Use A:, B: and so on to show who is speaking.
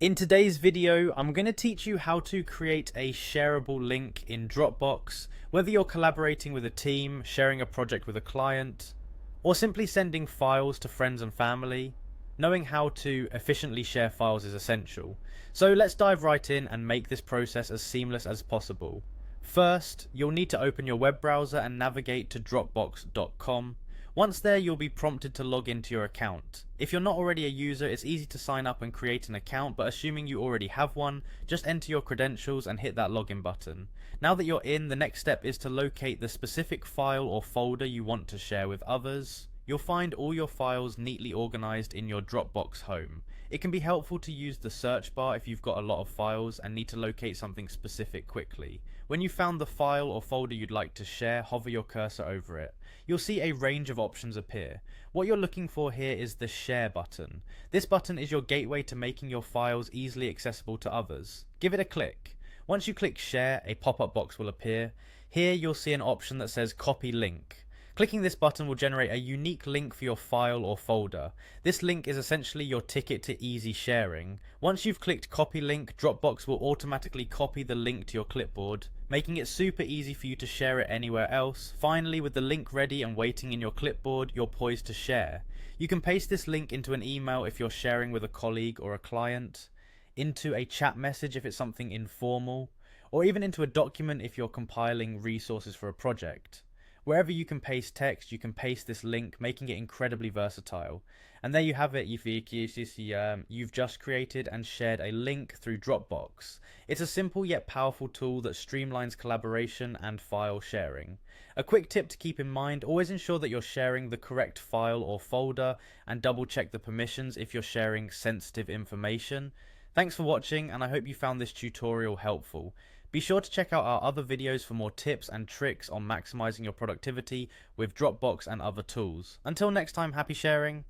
A: In today's video, I'm going to teach you how to create a shareable link in Dropbox, whether you're collaborating with a team, sharing a project with a client, or simply sending files to friends and family. Knowing how to efficiently share files is essential. So let's dive right in and make this process as seamless as possible. First, you'll need to open your web browser and navigate to dropbox.com. Once there, you'll be prompted to log into your account. If you're not already a user, it's easy to sign up and create an account, but assuming you already have one, just enter your credentials and hit that login button. Now that you're in, the next step is to locate the specific file or folder you want to share with others. You'll find all your files neatly organized in your Dropbox home. It can be helpful to use the search bar if you've got a lot of files and need to locate something specific quickly. When you've found the file or folder you'd like to share, hover your cursor over it. You'll see a range of options appear. What you're looking for here is the Share button. This button is your gateway to making your files easily accessible to others. Give it a click. Once you click Share, a pop-up box will appear. Here you'll see an option that says Copy Link. Clicking this button will generate a unique link for your file or folder. This link is essentially your ticket to easy sharing. Once you've clicked Copy Link, Dropbox will automatically copy the link to your clipboard, making it super easy for you to share it anywhere else. Finally, with the link ready and waiting in your clipboard, you're poised to share. You can paste this link into an email if you're sharing with a colleague or a client, into a chat message if it's something informal, or even into a document if you're compiling resources for a project. Wherever you can paste text, you can paste this link, making it incredibly versatile. And there you have it. You've just created and shared a link through Dropbox. It's a simple yet powerful tool that streamlines collaboration and file sharing. A quick tip to keep in mind, always ensure that you're sharing the correct file or folder and double check the permissions if you're sharing sensitive information. Thanks for watching, and I hope you found this tutorial helpful. Be sure to check out our other videos for more tips and tricks on maximizing your productivity with Dropbox and other tools. Until next time, happy sharing.